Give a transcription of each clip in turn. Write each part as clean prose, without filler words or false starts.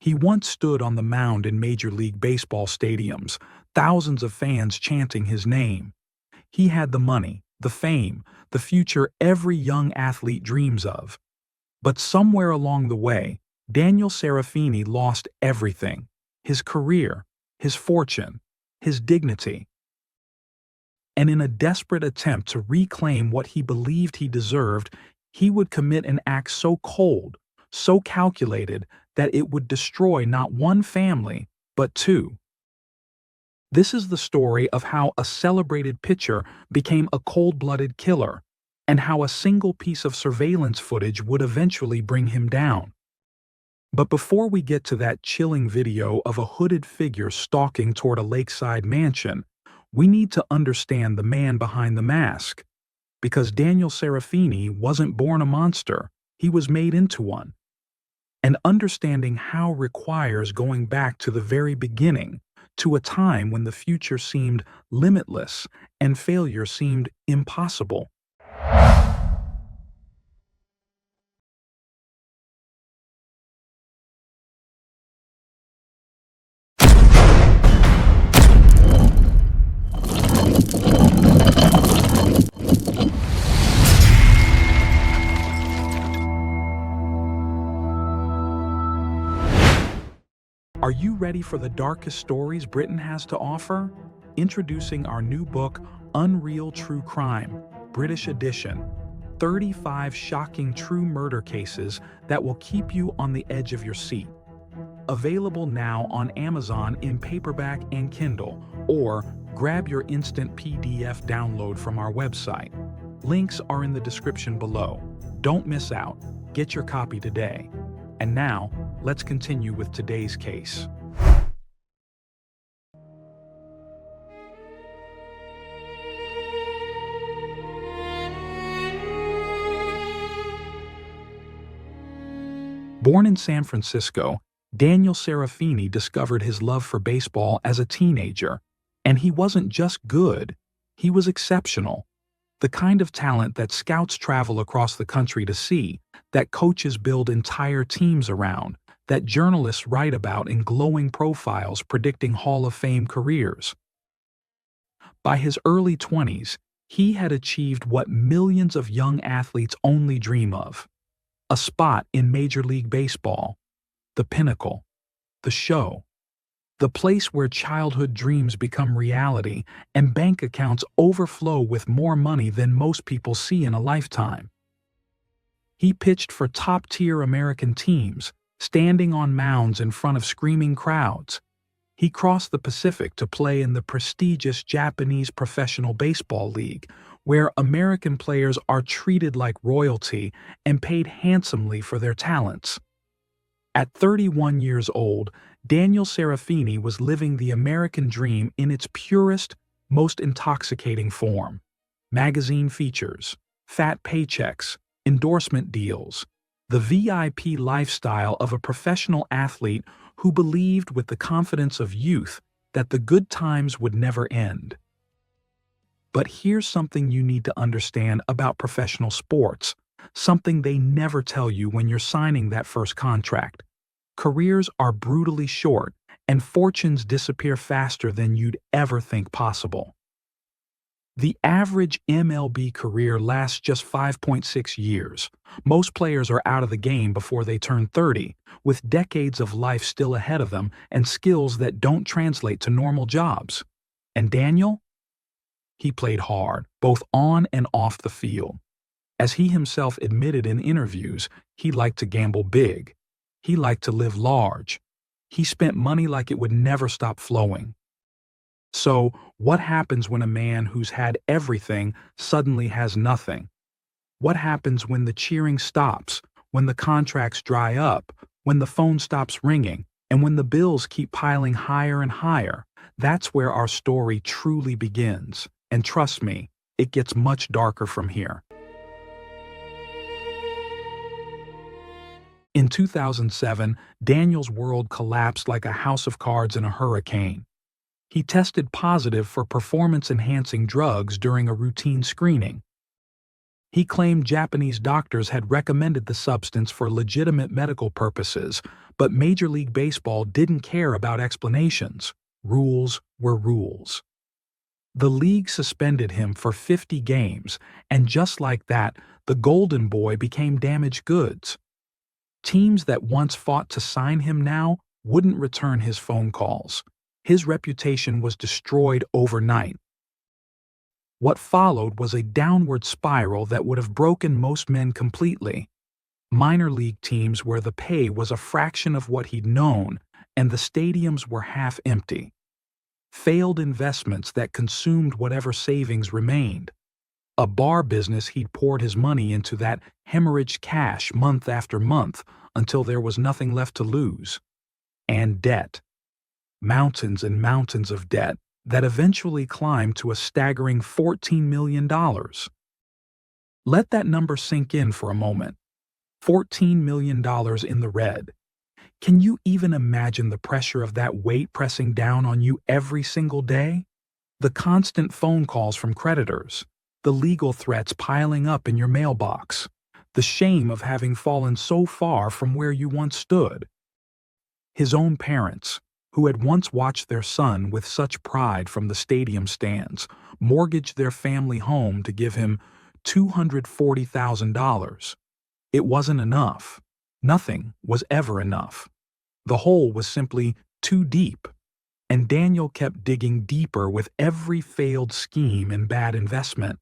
He once stood on the mound in Major League Baseball stadiums, thousands of fans chanting his name. He had the money, the fame, the future every young athlete dreams of. But somewhere along the way, Daniel Serafini lost everything: his career, his fortune, his dignity. And in a desperate attempt to reclaim what he believed he deserved, he would commit an act so cold, so calculated, that it would destroy not one family, but two. This is the story of how a celebrated pitcher became a cold-blooded killer, and how a single piece of surveillance footage would eventually bring him down. But before we get to that chilling video of a hooded figure stalking toward a lakeside mansion, we need to understand the man behind the mask. Because Daniel Serafini wasn't born a monster, he was made into one. And understanding how requires going back to the very beginning, to a time when the future seemed limitless and failure seemed impossible. Are you ready for the darkest stories Britain has to offer? Introducing our new book, Unreal True Crime, British edition. 35 shocking true murder cases that will keep you on the edge of your seat. Available now on Amazon in paperback and Kindle, or grab your instant PDF download from our website. Links are in the description below. Don't miss out. Get your copy today. And now, let's continue with today's case. Born in San Francisco, Daniel Serafini discovered his love for baseball as a teenager. And he wasn't just good, he was exceptional. The kind of talent that scouts travel across the country to see, that coaches build entire teams around, that journalists write about in glowing profiles predicting Hall of Fame careers. By his early 20s, he had achieved what millions of young athletes only dream of: a spot in Major League Baseball, the pinnacle, the show, the place where childhood dreams become reality and bank accounts overflow with more money than most people see in a lifetime. He pitched for top-tier American teams, standing on mounds in front of screaming crowds. He crossed the Pacific to play in the prestigious Japanese Professional Baseball League, where American players are treated like royalty and paid handsomely for their talents. At 31 years old, Daniel Serafini was living the American dream in its purest, most intoxicating form. Magazine features, fat paychecks, endorsement deals, the VIP lifestyle of a professional athlete who believed with the confidence of youth that the good times would never end. But here's something you need to understand about professional sports, something they never tell you when you're signing that first contract. Careers are brutally short, and fortunes disappear faster than you'd ever think possible. The average MLB career lasts just 5.6 years. Most players are out of the game before they turn 30, with decades of life still ahead of them and skills that don't translate to normal jobs. And Daniel? He played hard, both on and off the field. As he himself admitted in interviews, he liked to gamble big. He liked to live large. He spent money like it would never stop flowing. So, what happens when a man who's had everything suddenly has nothing? What happens when the cheering stops, when the contracts dry up, when the phone stops ringing, and when the bills keep piling higher and higher? That's where our story truly begins. And trust me, it gets much darker from here. In 2007, Daniel's world collapsed like a house of cards in a hurricane. He tested positive for performance-enhancing drugs during a routine screening. He claimed Japanese doctors had recommended the substance for legitimate medical purposes, but Major League Baseball didn't care about explanations. Rules were rules. The league suspended him for 50 games, and just like that, the Golden Boy became damaged goods. Teams that once fought to sign him now wouldn't return his phone calls. His reputation was destroyed overnight. What followed was a downward spiral that would have broken most men completely. Minor league teams where the pay was a fraction of what he'd known, and the stadiums were half empty. Failed investments that consumed whatever savings remained. A bar business he'd poured his money into that hemorrhaged cash month after month until there was nothing left to lose. And debt. Mountains and mountains of debt that eventually climbed to a staggering $14 million. Let that number sink in for a moment. $14 million in the red. Can you even imagine the pressure of that weight pressing down on you every single day? The constant phone calls from creditors, the legal threats piling up in your mailbox, the shame of having fallen so far from where you once stood. His own parents, who had once watched their son with such pride from the stadium stands, mortgaged their family home to give him $240,000. It wasn't enough. Nothing was ever enough. The hole was simply too deep, and Daniel kept digging deeper with every failed scheme and bad investment.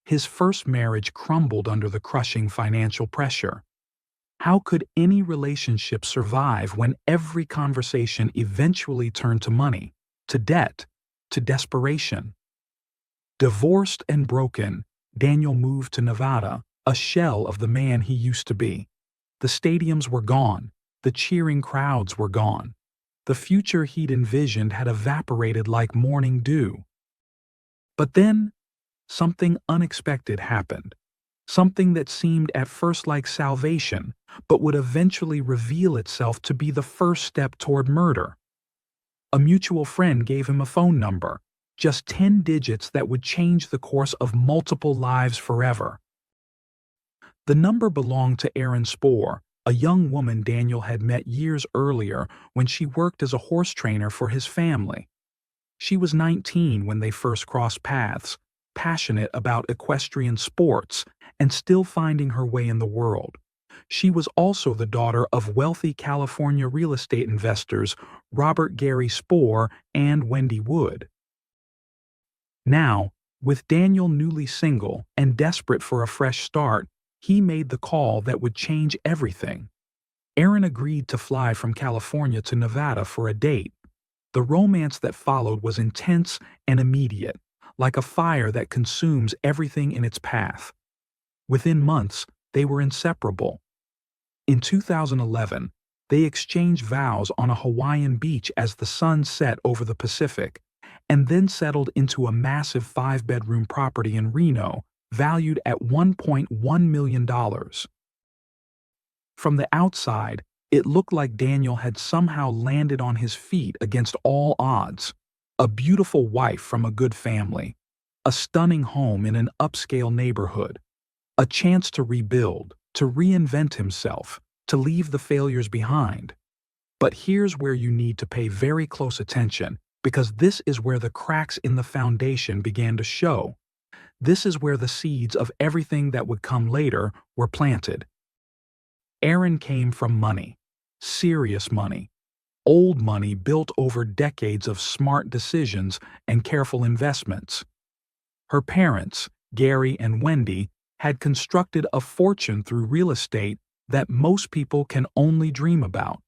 His first marriage crumbled under the crushing financial pressure. How could any relationship survive when every conversation eventually turned to money, to debt, to desperation? Divorced and broken, Daniel moved to Nevada, a shell of the man he used to be. The stadiums were gone. The cheering crowds were gone. The future he'd envisioned had evaporated like morning dew. But then, something unexpected happened. Something that seemed at first like salvation, but would eventually reveal itself to be the first step toward murder. A mutual friend gave him a phone number, just 10 digits that would change the course of multiple lives forever. The number belonged to Erin Spoor, a young woman Daniel had met years earlier when she worked as a horse trainer for his family. She was 19 when they first crossed paths, passionate about equestrian sports and still finding her way in the world. She was also the daughter of wealthy California real estate investors Robert Gary Spoor and Wendy Wood. Now, with Daniel newly single and desperate for a fresh start, he made the call that would change everything. Erin agreed to fly from California to Nevada for a date. The romance that followed was intense and immediate, like a fire that consumes everything in its path. Within months, they were inseparable. In 2011, they exchanged vows on a Hawaiian beach as the sun set over the Pacific, and then settled into a massive 5-bedroom property in Reno, valued at $1.1 million. From the outside, it looked like Daniel had somehow landed on his feet against all odds. A beautiful wife from a good family, a stunning home in an upscale neighborhood, a chance to rebuild, to reinvent himself, to leave the failures behind. But here's where you need to pay very close attention, because this is where the cracks in the foundation began to show. This is where the seeds of everything that would come later were planted. Erin came from money, serious money, old money built over decades of smart decisions and careful investments. Her parents, Gary and Wendy, had constructed a fortune through real estate that most people can only dream about.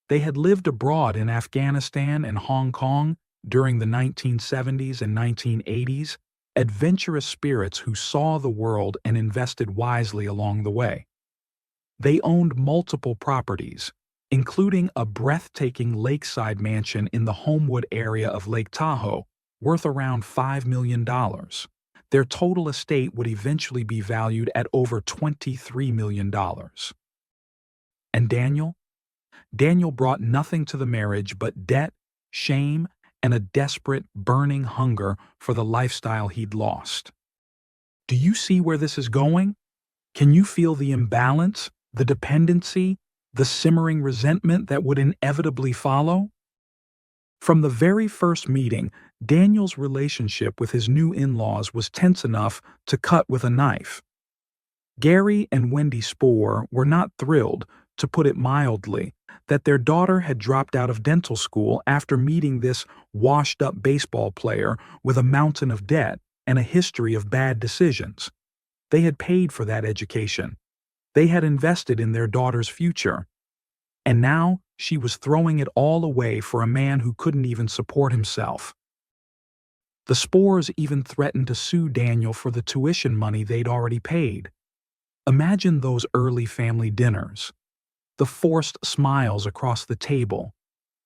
They had lived abroad in Afghanistan and Hong Kong during the 1970s and 1980s, adventurous spirits who saw the world and invested wisely along the way. They owned multiple properties, including a breathtaking lakeside mansion in the Homewood area of Lake Tahoe, worth around $5 million. Their total estate would eventually be valued at over $23 million. And Daniel? Daniel brought nothing to the marriage but debt, shame, and a desperate, burning hunger for the lifestyle he'd lost. Do you see where this is going? Can you feel the imbalance, the dependency, the simmering resentment that would inevitably follow? From the very first meeting, Daniel's relationship with his new in-laws was tense enough to cut with a knife. Gary and Wendy Spoor were not thrilled, to put it mildly, that their daughter had dropped out of dental school after meeting this washed-up baseball player with a mountain of debt and a history of bad decisions. They had paid for that education. They had invested in their daughter's future. And now she was throwing it all away for a man who couldn't even support himself. The Spoors even threatened to sue Daniel for the tuition money they'd already paid. Imagine those early family dinners. The forced smiles across the table.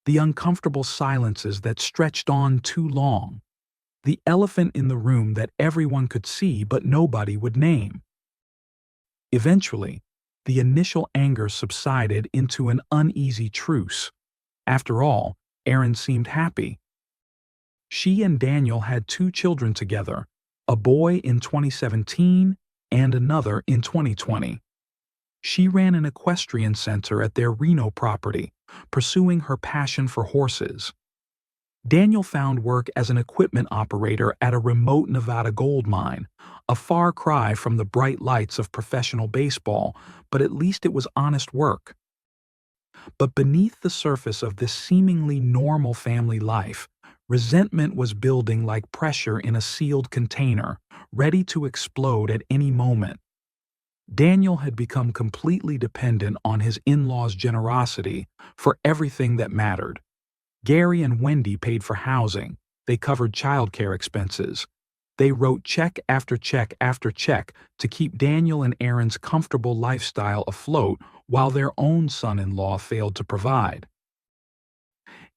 The uncomfortable silences that stretched on too long. The elephant in the room that everyone could see but nobody would name. Eventually, the initial anger subsided into an uneasy truce. After all, Erin seemed happy. She and Daniel had 2 children together, a boy in 2017 and another in 2020. She ran an equestrian center at their Reno property, pursuing her passion for horses. Daniel found work as an equipment operator at a remote Nevada gold mine, a far cry from the bright lights of professional baseball, but at least it was honest work. But beneath the surface of this seemingly normal family life, resentment was building like pressure in a sealed container, ready to explode at any moment. Daniel had become completely dependent on his in-laws' generosity for everything that mattered. Gary and Wendy paid for housing. They covered childcare expenses. They wrote check after check after check to keep Daniel and Erin's comfortable lifestyle afloat while their own son-in-law failed to provide.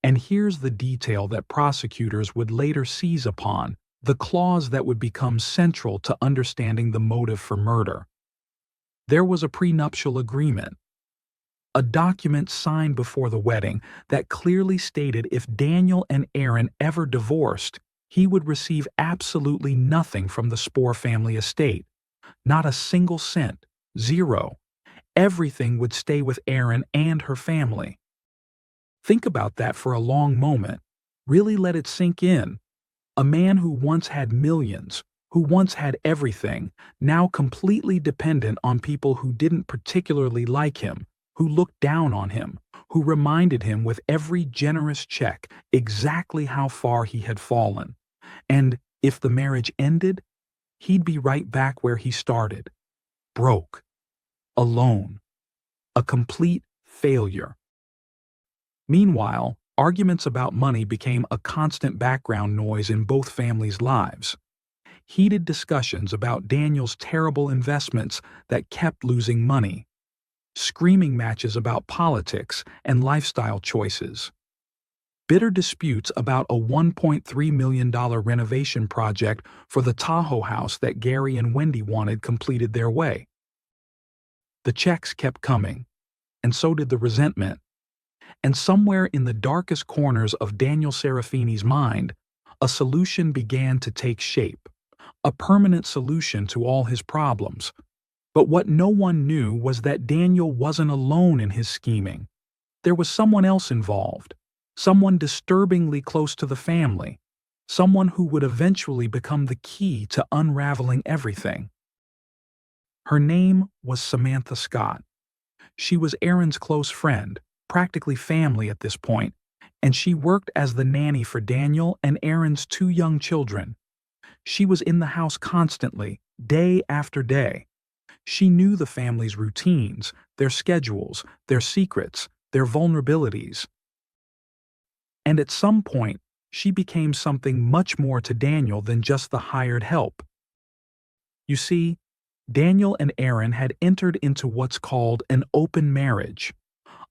And here's the detail that prosecutors would later seize upon, the clause that would become central to understanding the motive for murder. There was a prenuptial agreement, a document signed before the wedding that clearly stated if Daniel and Erin ever divorced, he would receive absolutely nothing from the Spoor family estate. Not a single cent. Zero. Everything would stay with Erin and her family. Think about that for a long moment. Really let it sink in. A man who once had millions, who once had everything, now completely dependent on people who didn't particularly like him, who looked down on him, who reminded him with every generous check exactly how far he had fallen. And if the marriage ended, he'd be right back where he started. Broke. Alone. A complete failure. Meanwhile, arguments about money became a constant background noise in both families' lives. Heated discussions about Daniel's terrible investments that kept losing money. Screaming matches about politics and lifestyle choices. Bitter disputes about a $1.3 million renovation project for the Tahoe house that Gary and Wendy wanted completed their way. The checks kept coming, and so did the resentment. And somewhere in the darkest corners of Daniel Serafini's mind, a solution began to take shape, a permanent solution to all his problems. But what no one knew was that Daniel wasn't alone in his scheming. There was someone else involved, someone disturbingly close to the family, someone who would eventually become the key to unraveling everything. Her name was Samantha Scott. She was Erin's close friend, practically family at this point, and she worked as the nanny for Daniel and Erin's 2 young children. She was in the house constantly, day after day. She knew the family's routines, their schedules, their secrets, their vulnerabilities. And at some point, she became something much more to Daniel than just the hired help. You see, Daniel and Erin had entered into what's called an open marriage,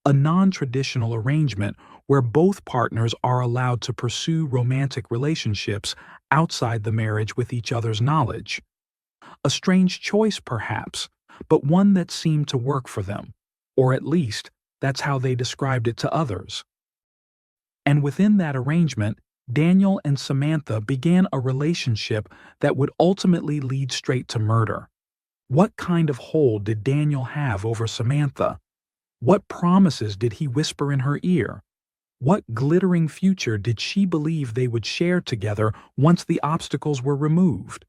a non-traditional arrangement where both partners are allowed to pursue romantic relationships outside the marriage with each other's knowledge. A strange choice, perhaps, but one that seemed to work for them, or at least, that's how they described it to others. And within that arrangement, Daniel and Samantha began a relationship that would ultimately lead straight to murder. What kind of hold did Daniel have over Samantha? What promises did he whisper in her ear? What glittering future did she believe they would share together once the obstacles were removed?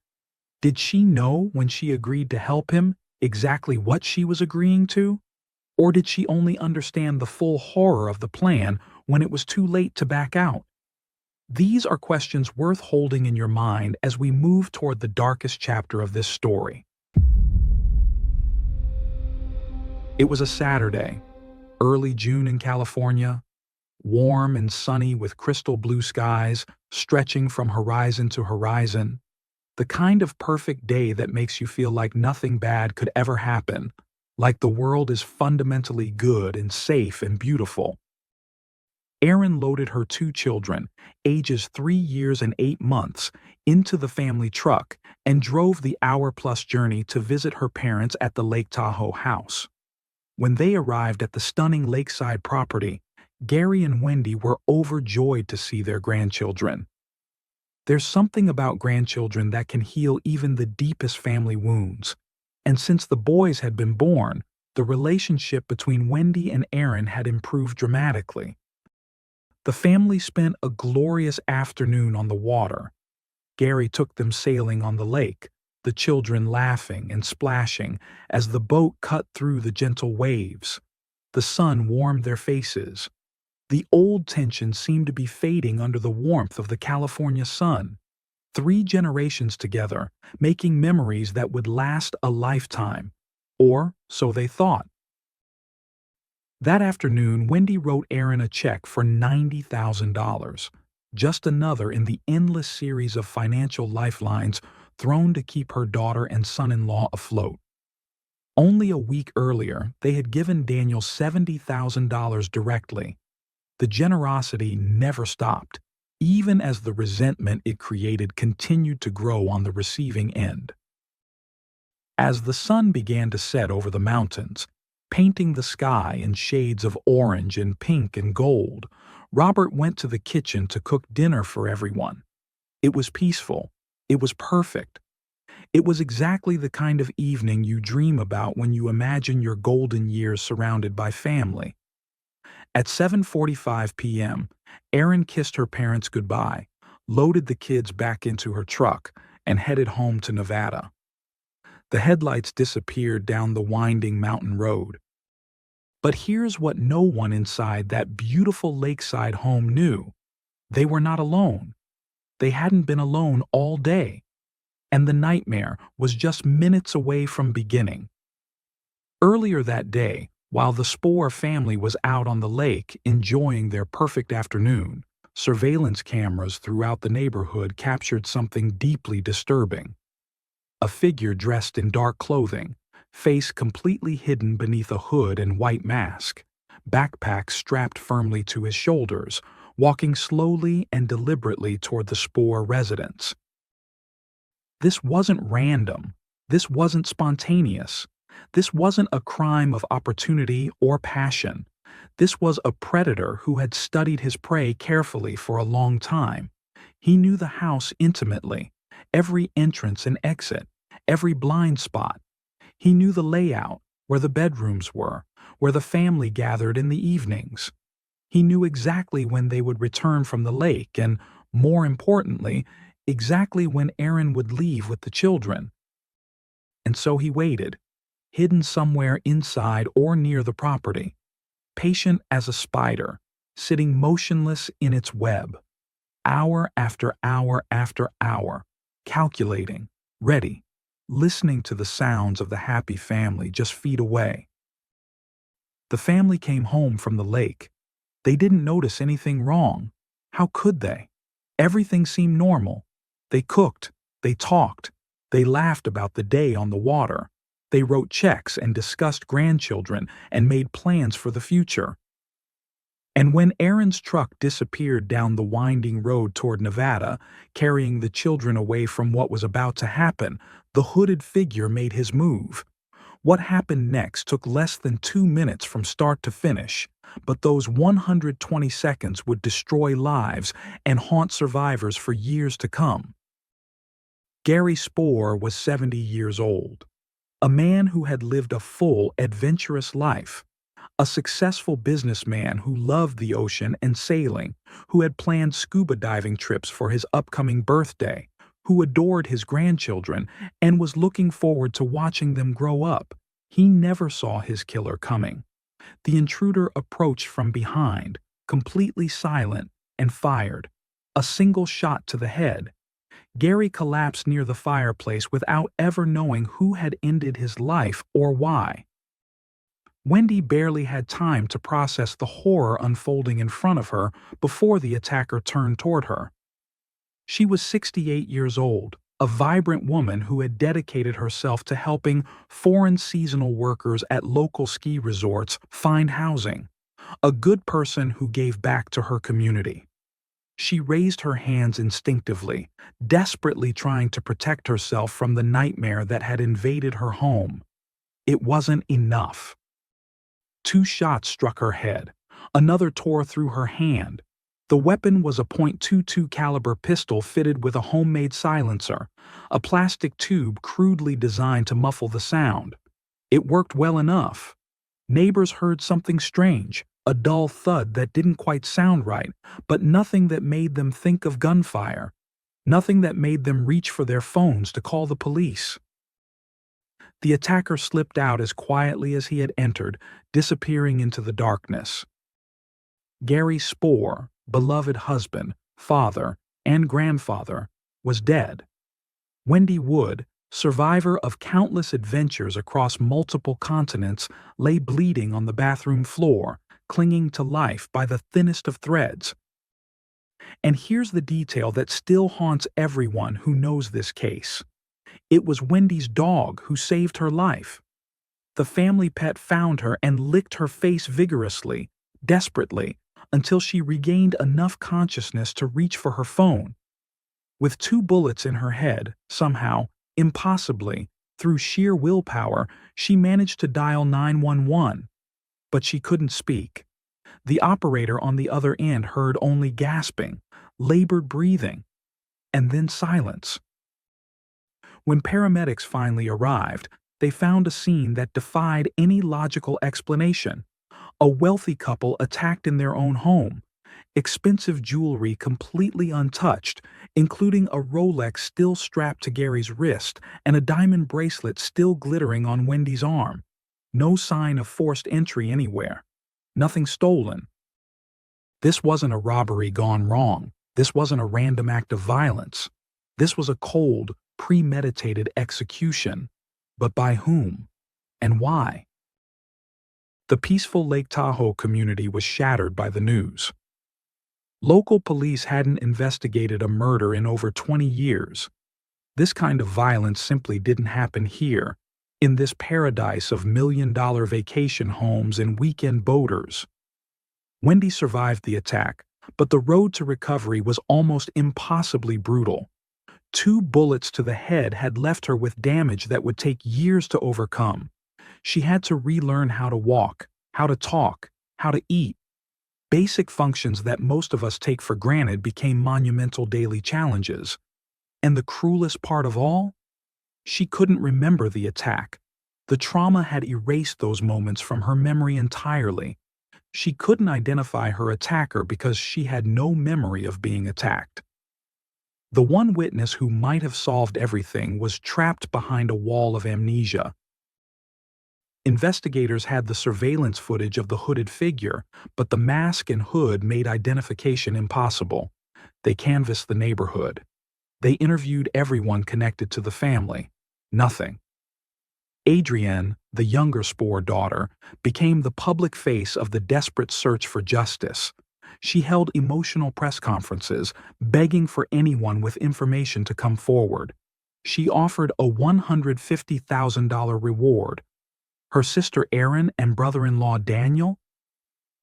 Did she know when she agreed to help him exactly what she was agreeing to? Or did she only understand the full horror of the plan when it was too late to back out? These are questions worth holding in your mind as we move toward the darkest chapter of this story. It was a Saturday, early June in California, warm and sunny with crystal blue skies stretching from horizon to horizon, the kind of perfect day that makes you feel like nothing bad could ever happen, like the world is fundamentally good and safe and beautiful. Erin loaded her two children, ages 3 years and 8 months, into the family truck and drove the hour-plus journey to visit her parents at the Lake Tahoe house. When they arrived at the stunning lakeside property, Gary and Wendy were overjoyed to see their grandchildren. There's something about grandchildren that can heal even the deepest family wounds, and since the boys had been born, the relationship between Wendy and Erin had improved dramatically. The family spent a glorious afternoon on the water. Gary took them sailing on the lake, the children laughing and splashing as the boat cut through the gentle waves. The sun warmed their faces. The old tension seemed to be fading under the warmth of the California sun. 3 generations together, making memories that would last a lifetime. Or so they thought. That afternoon, Wendy wrote Erin a check for $90,000, just another in the endless series of financial lifelines thrown to keep her daughter and son-in-law afloat. Only a week earlier, they had given Daniel $70,000 directly. The generosity never stopped, even as the resentment it created continued to grow on the receiving end. As the sun began to set over the mountains, painting the sky in shades of orange and pink and gold, Robert went to the kitchen to cook dinner for everyone. It was peaceful. It was perfect. It was exactly the kind of evening you dream about when you imagine your golden years surrounded by family. At 7:45 p.m., Erin kissed her parents goodbye, loaded the kids back into her truck, and headed home to Nevada. The headlights disappeared down the winding mountain road. But here's what no one inside that beautiful lakeside home knew. They were not alone. They hadn't been alone all day. And the nightmare was just minutes away from beginning. Earlier that day, while the Spoor family was out on the lake enjoying their perfect afternoon, surveillance cameras throughout the neighborhood captured something deeply disturbing. A figure dressed in dark clothing, face completely hidden beneath a hood and white mask, backpack strapped firmly to his shoulders, walking slowly and deliberately toward the Spoor residence. This wasn't random. This wasn't spontaneous. This wasn't a crime of opportunity or passion. This was a predator who had studied his prey carefully for a long time. He knew the house intimately, every entrance and exit, every blind spot. He knew the layout, where the bedrooms were, where the family gathered in the evenings. He knew exactly when they would return from the lake and, more importantly, exactly when Erin would leave with the children. And so he waited, hidden somewhere inside or near the property, patient as a spider, sitting motionless in its web, hour after hour after hour, calculating, ready, listening to the sounds of the happy family just feet away. The family came home from the lake. They didn't notice anything wrong. How could they? Everything seemed normal. They cooked, they talked, they laughed about the day on the water. They wrote checks and discussed grandchildren and made plans for the future. And when Erin's truck disappeared down the winding road toward Nevada, carrying the children away from what was about to happen, the hooded figure made his move. What happened next took less than 2 minutes from start to finish, but those 120 seconds would destroy lives and haunt survivors for years to come. Gary Spoor was 70 years old, a man who had lived a full, adventurous life, a successful businessman who loved the ocean and sailing, who had planned scuba diving trips for his upcoming birthday, who adored his grandchildren and was looking forward to watching them grow up. He never saw his killer coming. The intruder approached from behind, completely silent, and fired. A single shot to the head. Gary collapsed near the fireplace without ever knowing who had ended his life or why. Wendy barely had time to process the horror unfolding in front of her before the attacker turned toward her. She was 68 years old, a vibrant woman who had dedicated herself to helping foreign seasonal workers at local ski resorts find housing, a good person who gave back to her community. She raised her hands instinctively, desperately trying to protect herself from the nightmare that had invaded her home. It wasn't enough. 2 shots struck her head. Another tore through her hand. The weapon was a .22 caliber pistol fitted with a homemade silencer, a plastic tube crudely designed to muffle the sound. It worked well enough. Neighbors heard something strange, a dull thud that didn't quite sound right, but nothing that made them think of gunfire, nothing that made them reach for their phones to call the police. The attacker slipped out as quietly as he had entered, disappearing into the darkness. Gary Spoor, beloved husband, father, and grandfather, was dead. Wendy Wood, survivor of countless adventures across multiple continents, lay bleeding on the bathroom floor, clinging to life by the thinnest of threads. And here's the detail that still haunts everyone who knows this case. It was Wendy's dog who saved her life. The family pet found her and licked her face vigorously, desperately, until she regained enough consciousness to reach for her phone. With 2 bullets in her head, somehow, impossibly, through sheer willpower, she managed to dial 911. But she couldn't speak. The operator on the other end heard only gasping, labored breathing, and then silence. When paramedics finally arrived, they found a scene that defied any logical explanation. A wealthy couple attacked in their own home, expensive jewelry completely untouched, including a Rolex still strapped to Gary's wrist and a diamond bracelet still glittering on Wendy's arm. No sign of forced entry anywhere. Nothing stolen. This wasn't a robbery gone wrong. This wasn't a random act of violence. This was a cold, premeditated execution. But by whom? And why? The peaceful Lake Tahoe community was shattered by the news. Local police hadn't investigated a murder in over 20 years. This kind of violence simply didn't happen here, in this paradise of million-dollar vacation homes and weekend boaters. Wendy survived the attack, but the road to recovery was almost impossibly brutal. 2 bullets to the head had left her with damage that would take years to overcome. She had to relearn how to walk, how to talk, how to eat. Basic functions that most of us take for granted became monumental daily challenges. And the cruelest part of all? She couldn't remember the attack. The trauma had erased those moments from her memory entirely. She couldn't identify her attacker because she had no memory of being attacked. The one witness who might have solved everything was trapped behind a wall of amnesia. Investigators had the surveillance footage of the hooded figure, but the mask and hood made identification impossible. They canvassed the neighborhood. They interviewed everyone connected to the family. Nothing. Adrienne, the younger Spoor daughter, became the public face of the desperate search for justice. She held emotional press conferences, begging for anyone with information to come forward. She offered a $150,000 reward. Her sister Erin and brother-in-law Daniel?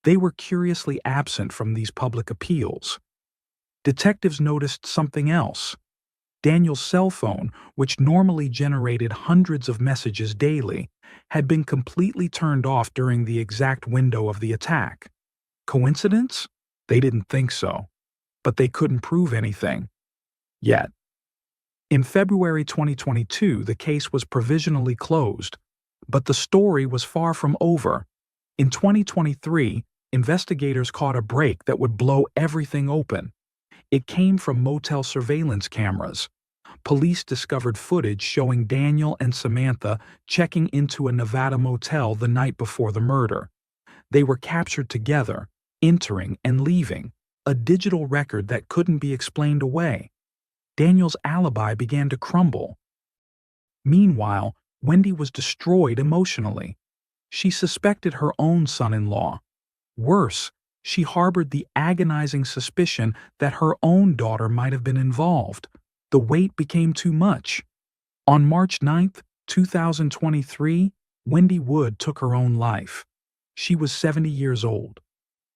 They were curiously absent from these public appeals. Detectives noticed something else. Daniel's cell phone, which normally generated hundreds of messages daily, had been completely turned off during the exact window of the attack. Coincidence? They didn't think so, but they couldn't prove anything. Yet. In February 2022, the case was provisionally closed, but the story was far from over. In 2023, investigators caught a break that would blow everything open. It came from motel surveillance cameras. Police discovered footage showing Daniel and Samantha checking into a Nevada motel the night before the murder. They were captured together, entering and leaving, a digital record that couldn't be explained away. Daniel's alibi began to crumble. Meanwhile, Wendy was destroyed emotionally. She suspected her own son-in-law. Worse, she harbored the agonizing suspicion that her own daughter might have been involved. The weight became too much. On March 9, 2023, Wendy Wood took her own life. She was 70 years old.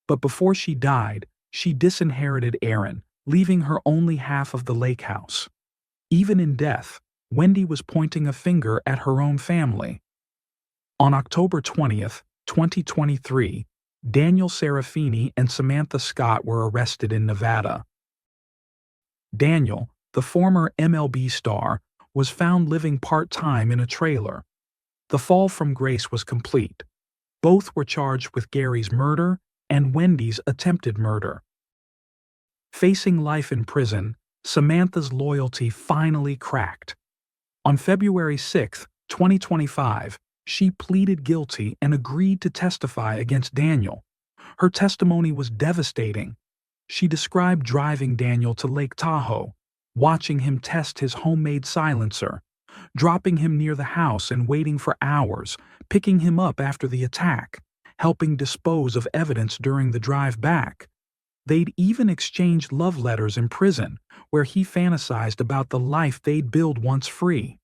But before she died, she disinherited Aaron, leaving her only half of the lake house. Even in death, Wendy was pointing a finger at her own family. On October 20, 2023, Daniel Serafini and Samantha Scott were arrested in Nevada. Daniel, the former MLB star, was found living part-time in a trailer. The fall from grace was complete. Both were charged with Gary's murder and Wendy's attempted murder. Facing life in prison, Samantha's loyalty finally cracked. On February 6, 2025, she pleaded guilty and agreed to testify against Daniel. Her testimony was devastating. She described driving Daniel to Lake Tahoe, watching him test his homemade silencer, dropping him near the house and waiting for hours, picking him up after the attack, helping dispose of evidence during the drive back. They'd even exchanged love letters in prison, where he fantasized about the life they'd build once free.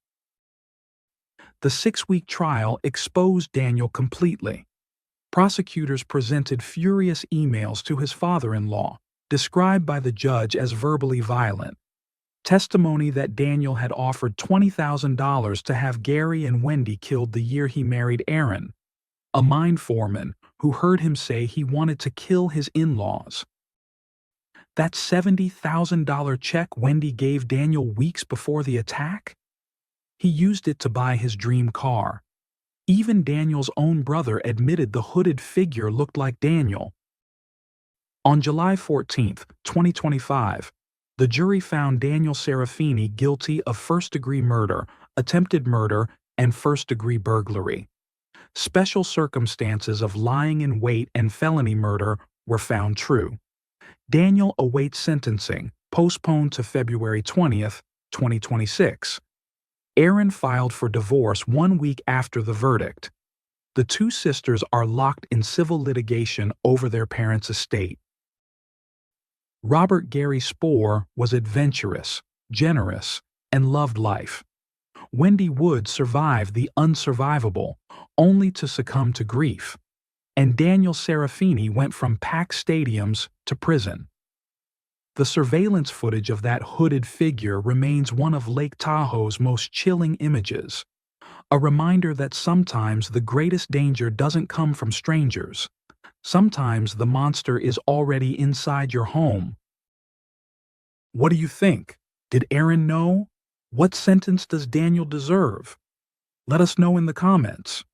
The 6-week trial exposed Daniel completely. Prosecutors presented furious emails to his father-in-law, described by the judge as verbally violent. Testimony that Daniel had offered $20,000 to have Gary and Wendy killed the year he married Aaron, a mine foreman who heard him say he wanted to kill his in-laws. That $70,000 check Wendy gave Daniel weeks before the attack? He used it to buy his dream car. Even Daniel's own brother admitted the hooded figure looked like Daniel. On July 14, 2025, the jury found Daniel Serafini guilty of first-degree murder, attempted murder, and first-degree burglary. Special circumstances of lying in wait and felony murder were found true. Daniel awaits sentencing, postponed to February 20, 2026. Aaron filed for divorce 1 week after the verdict. The two sisters are locked in civil litigation over their parents' estate. Robert Gary Spoor was adventurous, generous, and loved life. Wendy Wood survived the unsurvivable, only to succumb to grief. And Daniel Serafini went from packed stadiums to prison. The surveillance footage of that hooded figure remains one of Lake Tahoe's most chilling images, a reminder that sometimes the greatest danger doesn't come from strangers. Sometimes the monster is already inside your home. What do you think? Did Aaron know? What sentence does Daniel deserve? Let us know in the comments.